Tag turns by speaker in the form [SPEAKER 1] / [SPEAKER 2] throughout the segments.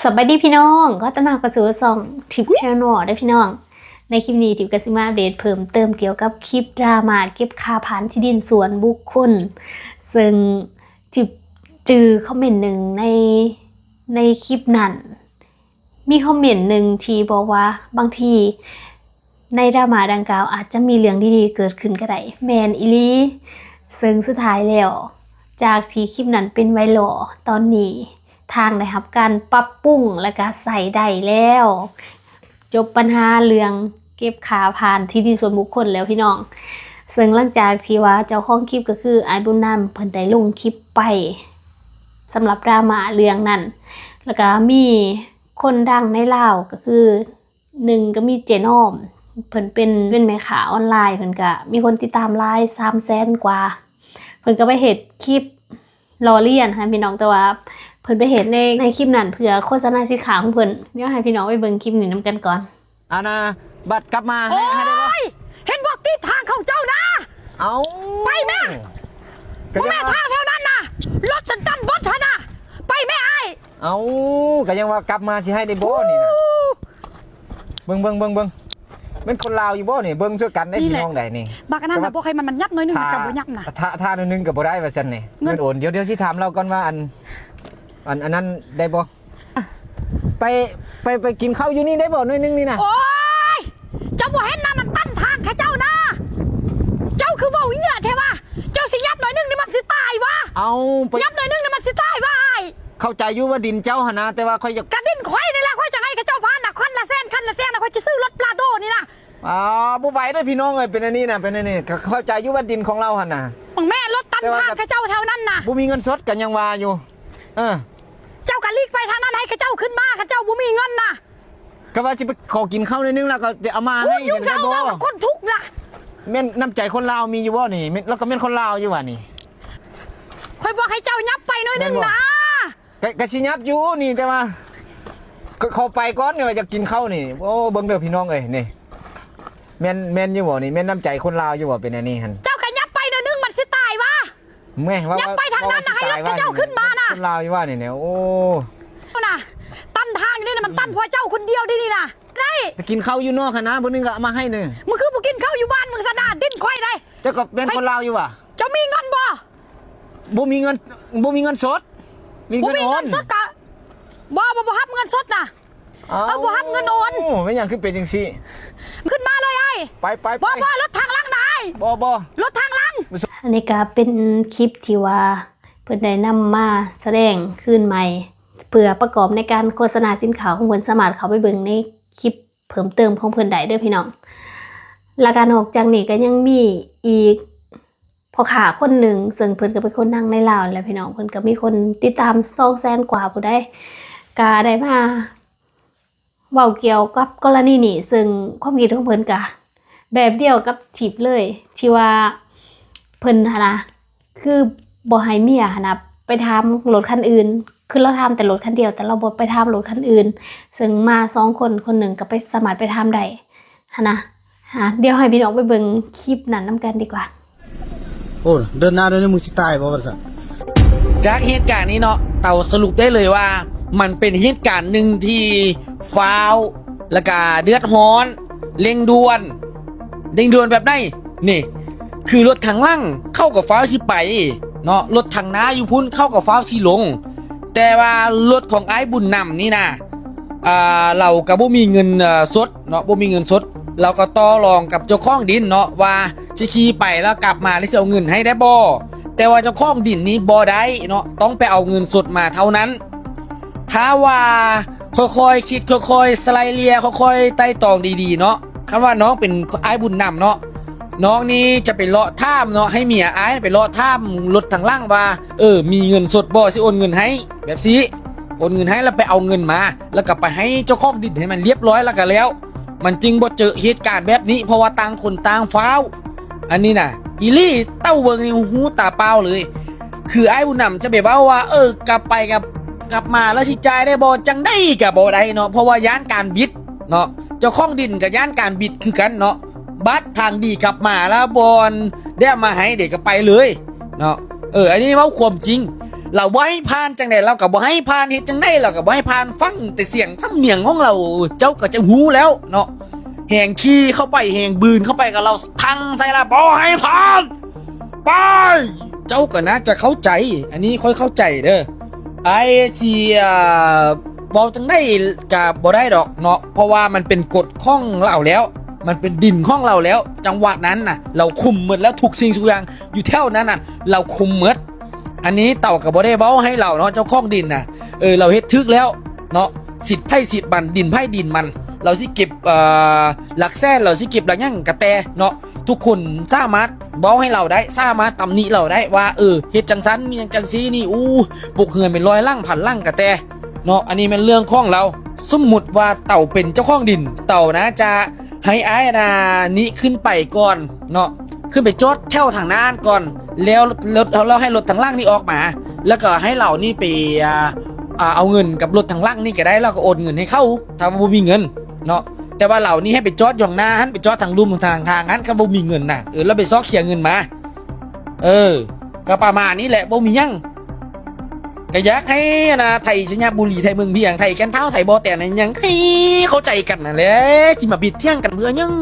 [SPEAKER 1] สวัสดีพี่น้องก็ต้อนรับกระสู่ซองทิปแชนอลได้พี่น้องในคลิปนี้ทิปกสิมาอัปเดตเพิ่มเติมเกี่ยวกับคลิปดราม่าเก็บค่าผ่านที่ดินส่วนบุคคลซึ่งทิปจือคอมเมนต์หนึ่งในคลิปนั้นมีคอมเมนต์หนึ่งที่บอกว่าบางทีในดราม่าดังกล่าวอาจจะมีเรื่องดีๆเกิดขึ้นก็ได้แมนอีลีซึ่งสุดท้ายแล้วจากที่คลิปนั้นเป็นไวรัลตอนนี้ทางได้รับการปรับปรุงและก็ใส่ได้แล้วจบปัญหาเรื่องเก็บค่าผ่านที่ดินส่วนบุคคลแล้วพี่น้องซึ่งหลังจากที่ว่าเจ้าของคลิปก็คืออ้ายบุญนำเพิ่นได้ลงคลิปไปสำหรับดราม่าเรื่องนั้นแล้วก็มีคนดังในลาวก็คือหนึ่งก็มีเจน้อมเพิ่นเป็นแม่ค้าออนไลน์เพิ่นก็มีคนติดตามหลาย 300,000 กว่าเพิ่นก็ไปเฮ็ดคลิปล้อเลียนค่ะพี่น้องแต่ว่าเพิ่นไปเห็นในคลิปนั้นเพื่อโฆษณาสินค้าของเพิ่นเดี๋ยวให้พี่น้องไปเบิ่งคลิปนี้นำกันก่อน
[SPEAKER 2] เอานะบัตรกลับมาให้ได้บ่
[SPEAKER 3] เห็นบอกที่ทางของเจ้านะ
[SPEAKER 2] เอา
[SPEAKER 3] ไปแม่แม่ทางเท่านั้นนะรถฉันตั้นบดเถอะนะไปแม่ไอ้
[SPEAKER 2] เอาก็ยังว่ากลับมาสิให้ได้บ่นี่นะเบิ่งเป็นคนลาวอยู่บ่นี่เบิ่งช่วยกันได้พี่น้องได้นี่
[SPEAKER 3] บักนั้นน่ะบ่ใครมันยับน้อยนึงกับบ่ยับน่ะ
[SPEAKER 2] ท่านึงก็บ่ได้ว่าซั่นนี่เงินโอนเดี๋ยวสิถามเราก่อนว่าอันนั้นได้บ่ไปกินข้าวอยู่นี่ได้บ่หน่อยนึงนี่นะ
[SPEAKER 3] โอ้ยเจ้าบ่เห็นนะมันตั้นทางแค่เจ้านะเจ้าคือเว้าเหี้ยแท้ว่าเจ้าสิยับหน่อยนึงนี่มันสิตายวะ
[SPEAKER 2] เอา
[SPEAKER 3] ยับหน่อยนึงนี่มันสิตายวะไอ้
[SPEAKER 2] เข้าใจอยู่ว่าดินเจ้าหั่นนะแต่ว่าค่อยจะ
[SPEAKER 3] กระดินข่อยนี่แหละข่อยจะให้กับเจ้าพานน่ะคันละแสนน่ะข่อยจะซื้อรถปลาโดนี่นะ
[SPEAKER 2] บ่ไหวเด้อพี่น้องเอ้ยเป็นอันนี้นะเป็นอันนี้เข้าใจอยู่ว่าดินของเราหั่นน่ะ
[SPEAKER 3] แม่รถตันทางแค่เจ้าแถวนั้นน่ะ
[SPEAKER 2] บ่มีเงินสดกันยังว่าอยู่
[SPEAKER 3] เจ้ากันลีกไปทางนั้นให้กับเจ้าขึ้นมากับเจ้าบ่มีเงินน่ะ
[SPEAKER 2] ก็ว่าจะไปขอกินข้าวนิดนึงแล้วก็จะเอามาให้
[SPEAKER 3] เห็นได้บ่คนทุกข์นะ
[SPEAKER 2] แม่นน้ำใจคนลาวมีอยู่บ่นี่แล้วก็แม่นคนลาวอยู่ว่ะนี่
[SPEAKER 3] ค่อยบอกให้เจ้ายับไปหน่อยนึงนะ
[SPEAKER 2] กะสิยับอยู่นี่แต่ว่าเข้าไปก่อนเนี่ยจะกินข้าวนี่โอ้เบิ่งเด้อพี่น้องเอ้ยนี่แม่นอยู่บ่นี่แม่นน้ำใจคนลาวอยู่บ่เป็นอันนี้หั่น
[SPEAKER 3] เจ้าก็ยับไปหน่อยนึงมันสิตายวะ
[SPEAKER 2] แม่ว่า
[SPEAKER 3] ยับไปทางนั้นนะให้รถเจ้าขึ้นมาน่ะ
[SPEAKER 2] คนลาวอยู่ว่านี่โอ้
[SPEAKER 3] น่ะตั้นทางนี่นะมันตั้นเพราะเจ้าคนเดียวนี่นะได้
[SPEAKER 2] ไปกินข้าวอยู่นอกคณะบ่นึงก็เอามาให้นึง
[SPEAKER 3] มึงคือบ่กินข้าวอยู่บ้านมึงซะนะดิ้นค่อยได้
[SPEAKER 2] เจ้าก็เป็นคนลาวอยู่ว่ะ
[SPEAKER 3] เจ้ามีเงินบ่
[SPEAKER 2] มีเงินสดมีเงินโอน
[SPEAKER 3] สดกะบ่ฮับเงินสดน่ะบ่ฮับเงินโอน
[SPEAKER 2] ไม่อย่างขึ้นเป็นจังซี่
[SPEAKER 3] ขึ้นมาเลยไอ้
[SPEAKER 2] ไป
[SPEAKER 3] บ่รถทางลังได้
[SPEAKER 2] บ่
[SPEAKER 3] รถทางลัง
[SPEAKER 1] อันนี้ก็เป็นคลิปที่ว่าเพิ่นได้นำมาแสดงขึ้นใหม่เพื่อประกอบในการโฆษณาสินค้าของเพิ่นสามารถเข้าไปเบิ่งในคลิปเพิ่มเติมของเพิ่นได้เด้อพี่น้องและการออกจากนี้ก็ยังมีอีกพ่อค้าคนหนึ่งซึ่งเพิ่นก็เป็นคนดังในลาวแหละพี่น้องเพิ่นก็มีคนติดตาม200,000 กว่าผู้ใดก็ได้มาเว้าเกี่ยวกับกรณีนี้ซึ่งความคิดของเพิ่นก็แบบเดียวกับทิปเลยที่ว่าเพิ่นหั่นนะคือบ่ให้เมียหั่นนะไปทำรถคันอื่นคือเราทำแต่รถคันเดียวแต่เราบ่ไปทำรถคันอื่นซึ่งมา2คนคนหนึ่งก็ไปสามารถไปทำได้หั่นนะเดี๋ยวให้พี่น้องไปเบิ่งคลิปนั้นนำกันดีกว่า
[SPEAKER 4] โอ้เดินหน้าเดินนี่มึงสิตายบ่ว่าซั่น
[SPEAKER 5] จากเหตุการณ์นี้เนาะเต่าสรุปได้เลยว่ามันเป็นเหตุการณ์หนึ่งที่ฟ้าวและก็เดือดร้อนเร่งด่วนแบบไหนนี่คือรถทางล่างเข้ากับฟ้าวสิไปเนาะรถทางน้าอยู่พุ่นเข้ากับฟ้าวสิลงแต่ว่ารถของไอ้บุญนำนี่นะเราก็บ่มีเงินสดเนาะบ่มีเงินสดเราก็ต่อรองกับเจ้าของดินเนาะว่าสิขี่ไปแล้วกลับมาแล้วสิเอาเงินให้ได้บ่แต่ว่าเจ้าของดินนี้บ่ได้เนาะต้องไปเอาเงินสดมาเท่านั้นถ้าว่าค่อยๆคิดค่อยๆสไลเลียค่อยๆไต่ตองดีๆเนาะคำว่าน้องเป็นไอ้บุญนำเนาะน้องนี้จะไปเลาะท่ามเนาะให้เมียไอ้ไปเลาะท่ามรถทางล่างว่ามีเงินสดบ่สิโอนเงินให้แบบสิโอนเงินให้แล้วไปเอาเงินมาแล้วก็ไปให้เจ้าของดินให้มันเรียบร้อยแล้วก็แล้วมันจึงบ่เจอเหตุการณ์แบบนี้เพราะว่าต่างคนต่างฟ้าวอันนี้น่ะอีลี่เต้าเบิงนี่หูตาเปล่าเลยคือไอ้บุญนำจะแบบว่ากลับไปกลับมาแล้วสิจ่ายได้บ่จังได้ก็บ่ได้เนาะเพราะว่าย่านการบิดเนาะเจ้าของดินกับย่านการบิดคือกันเนาะบัตรทางดีกลับมาแล้วบอลได้มาให้เด็กก็ไปเลยเนาะอันนี้ว่าความจริง เราบ่ให้ผ่านจังได๋เราก็บ่ให้ผ่านเฮ็ดจังได๋เราก็บ่ให้ผ่านฟังแต่เสียงสำเนียงของเราเจ้าก็จะฮู้แล้วเนาะแหงขี้เข้าไปแหงบืนเข้าไปกับเราทั้งใส่ละบ่ให้ผ่านไปเจ้าก็น่าจะเข้าใจอันนี้ค่อยเข้าใจเด้อไอ้สิบ่จังได๋ก็บ่ได้ดอกเนาะเพราะว่ามันเป็นกฎของเราแล้วมันเป็นดินของเราแล้วจังหวะนั้นน่ะเราคุมหมดแล้วทุกสิ่งทุกอย่างอยู่แถวนั้นน่ะเราคุมหมดอันนี้เต่าก็บ่ได้เว้าให้เราเนาะเจ้าของดินน่ะเราเฮ็ดทึกแล้วเนาะสิทธิ์ไผสิทธิ์มันดินไผดินมันเราสิเก็บหลักแสนเราสิเก็บหลักหยังกระแตเนาะทุกคนสามารถเว้าให้เราได้สามารถตำหนิเราได้ว่าเฮ็ดจังซั่นมีจังซี่นี่ปลูกเฮือนเป็น100หลังพันหลังกระแตเนาะอันนี้เป็นเรื่องของเราสมมุติว่าเต่าเป็นเจ้าของดินเต่านะจะให้อ้ายนี้ขึ้นไปก่อนเนาะขึ้นไปจอดแถวทางหน้าก่อนแล้วเราให้รถทางล่างนี่ออกมาแล้วก็ให้เรานี่ไปเอาเงินกับรถทางล่างนี่ก็ได้แล้วก็โอนเงินให้เขาถ้าบ่มีเงินเนาะแต่ว่าเรานี่ให้ไปจอดอยู่หน้าหันไปจอดทางลุ่มทางหันก็บ่มีเงินน่ะแล้วไปซอกเขียเงินมาก็ประมาณนี้แหละบ่มีหยังก็อยากให้ไทยสัญญาบุรีไทยเมืองเพียงไทยแก่นเท้าไทยบ่แต่นั่นหยังให้เข้าใจกันนั่นแหละสิมาบิดเที่ยงกันเพื่อหยัง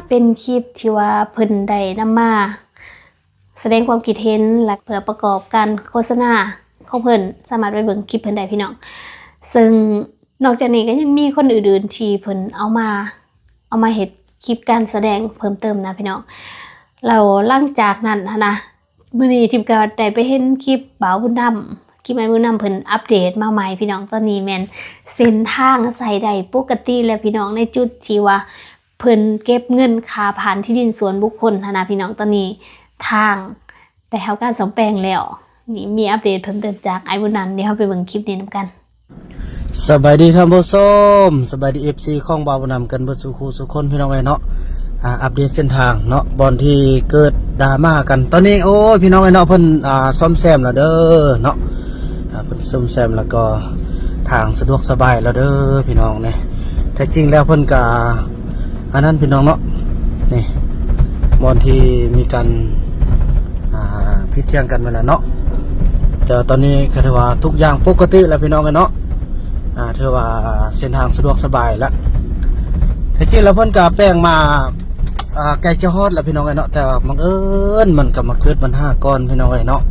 [SPEAKER 1] เป็นคลิปที่ว่าเพิ่นได้นำมาแสดงความคิดเห็นและเพื่อประกอบการโฆษณาของเพิ่นสามารถไปเบิ่งคลิปเพิ่นได้พี่น้องซึ่งนอกจากนี้ก็ยังมีคนอื่นๆที่เพิ่นเอามาเฮ็ดคลิปการแสดงเพิ่มเติมนะพี่น้องเราหลังจากนั้นนะมื้อนี้ทีมก็ได้ไปเห็นคลิปบ่าวบุญนำคลิปไอ้บุญนำเพิ่นอัปเดตมาใหม่พี่น้องตอนนี้แม่นเส้นทางใส่ได้ปกติแล้วพี่น้องในจุดที่ว่าเพิ่นเก็บเงินค่าผ่านที่ดินส่วนบุคคลนะพี่น้องตอนนี้ทางแต่เฮาการสมแปลงแล้วนี่มีอัปเดตเพิ่มเติมจากไอ้บุญนำเดี๋ยวเฮาไปเบิ่งคลิปนี้นำกัน
[SPEAKER 4] สบายดีครับผู้ชมสบายดี FC ของบ่าวนำกันเบิดสู่คู่สู่คนพี่น้องเอ้ยเนาะอัปเดตเส้นทางเนาะบอนที่เกิดดราม่ากันตอนนี้โอ้ยพี่น้องเอ้ยเนาะเพิ่นซ่อมแซมแล้วเด้อเนาะเพิ่นซ่อมแซมแล้วก็ทางสะดวกสบายแล้วเด้อพี่น้องเนี่ยแท้จริงแล้วเพิ่นก็อันนั้นพี่น้องเนาะนี่บอนที่มีการพิดเที่ยงกันมาแล้วเนาะแต่ตอนนี้ก็ถือว่าทุกอย่างปกติแล้วพี่น้องเอ้ยเนาะถือว่าเส้นทางสะดวกสบายแล้วแต่จริงแล้วเพิ่นก็แป้งมาใกล้จะฮอดแล้วพี่น้องเนาะแต่ว่าบังเอิญมันก็มาเกิดปัญหาก่อนพี่น้องเนาะ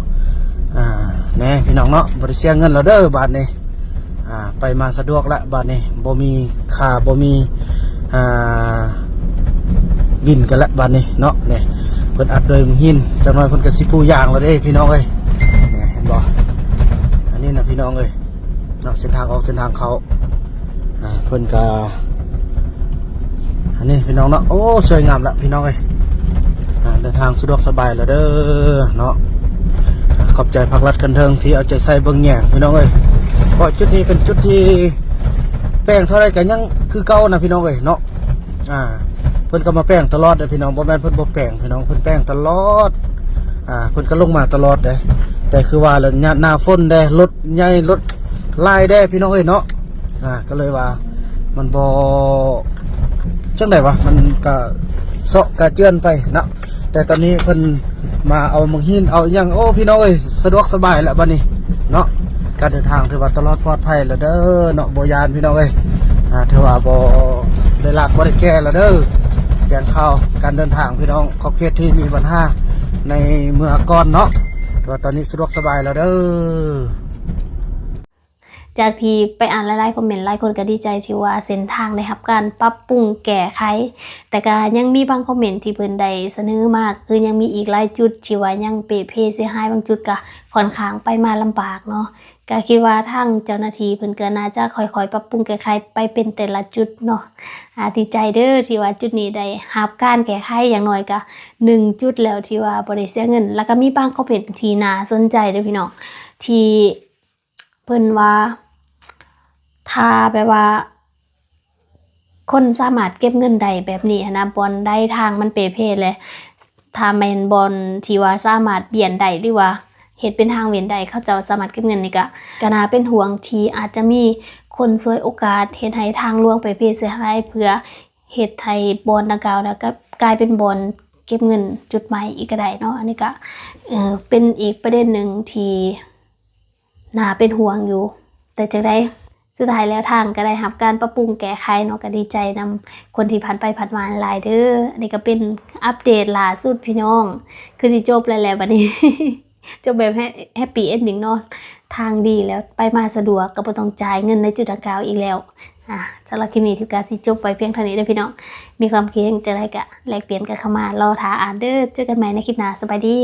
[SPEAKER 4] แน่พี่น้องเนาะบ่ได้เสียเงินแล้วเด้อบาทนี้ไปมาสะดวกละบาทนี้บ่มีค่าบ่มีบินกันละบาทนี้เนาะเนี่ยเพิ่นอัดโดยหินจังน้อยเพิ่นก็สิปูยางแล้วเด้พี่น้องเอ้ยเนี่ยเห็นบ่อันนี้นะพี่น้องเอ้ยเนาะเส้นทางออกเส้นทางเขาเพิ่นก็อันนี้พี่น้องเนาะโอ้สวยงามละพี่น้องเอ้ยเดินทางสะดวกสบายแล้วเด้อเนาะขอบใจภาครัฐกันเทิงที่เอาใจใส่เบิ่งแย่งพี่น้องเอ้ยเพราะจุดนี้เป็นจุดที่แป้งเท่าไรกันยังคือเก่านะพี่น้องเอ้ยเนาะเพิ่นก็มาแป้งตลอดเลยพี่น้องบ่แม่นเพิ่นบ่แป้งพี่น้องเพิ่นแป้งตลอดเพิ่นก็ลงมาตลอดเลยแต่คือว่าแล้วหน้าฝนได้รถใหญ่รถลายได้พี่น้องเอ้ยเนาะก็เลยว่ามันบ่จังได๋วะมันก็เซาะกระเจือนไปนะแต่ตอนนี้เพิ่นมาเอามังหินเอาอย่างโอ้พี่น้องเอ้ยสะดวกสบายแล้วบัดนี้เนาะการเดินทางถือว่าตลอดปลอดภัยแล้วเด้อเนาะบ่ยานพี่น้องเอ้ยถือว่าบ่ได้ลากบ่ได้แก่แล้วเด้อแจ้งข่าวการเดินทางพี่น้องขอบเขตที่มีปัญหาในเมื่อก่อนเนาะแต่ว่าตอนนี้สะดวกสบายแล้วเด้อ
[SPEAKER 1] จากที่ไปอ่านหลายๆคอมเมนต์หลายคนก็ดีใจที่ว่าเส้นทางได้รับการปรับปรุงแก้ไขแต่ก็ยังมีบางคอมเมนต์ที่เพิ่นได้เสนอมาคือยังมีอีกหลายจุดที่ว่ายังเปเพเสียหายบางจุดก็ค่อนข้างไปมาลำบากเนาะก็คิดว่าทางเจ้าหน้าที่เพิ่นก็น่าจะค่อยๆปรับปรุงแก้ไขไปเป็นแต่ละจุดเนาะดีใจเด้อที่ว่าจุดนี้ได้รับการแก้ไขอย่างน้อยก็1จุดแล้วที่ว่าบ่ได้เสียเงินแล้วก็มีบางคอมเมนต์ที่น่าสนใจเด้อพี่น้องที่เพิ่นว่าถ้าแบบว่าคนสามารถเก็บเงินได้แบบนี้นะบอลได้ทางมันเปเพเลยถ้าแมนบอลที่ว่าสามารถเบี่ยนได้หรือว่าเฮ็ดเป็นทางเวียนได้เขาจะสามารถเก็บเงินนี่ก็น่าเป็นห่วงที่อาจจะมีคนซวยโอกาสเฮ็ดให้ทางลวงไปเพเสียหายเพื่อเฮ็ดให้บอลดังกล่าวแล้วก็กลายเป็นบอลเก็บเงินจุดใหม่อีกก็ได้เนาะอันนี้ก็เป็นอีกประเด็นหนึ่งที่ น่าเป็นห่วงอยู่ แต่จะได้สุดท้ายแล้วทางก็ได้รับการปรับปรุงแก้ไขเนาะก็ดีใจนำคนที่ผ่านไปผ่านมาหลายเด้ออันนี้ก็เป็นอัปเดตล่าสุดพี่น้องคือสิจบแล้วแหละบัดนี้ จบแบบแฮปปี้เอนดิ้งเนาะทางดีแล้วไปมาสะดวกก็บ่ต้องจ่ายเงินในจุดดังกล่าวอีกแล้วสำหรับคลิปนี้ที่การสิจบไปเพียงเท่านี้เด้อพี่น้องมีความคิดเห็นจะได้ก็แลกเปลี่ยนกันเข้ามารอท่าอ่านเด้อเจอกันใหม่ในคลิปหน้าสบายดี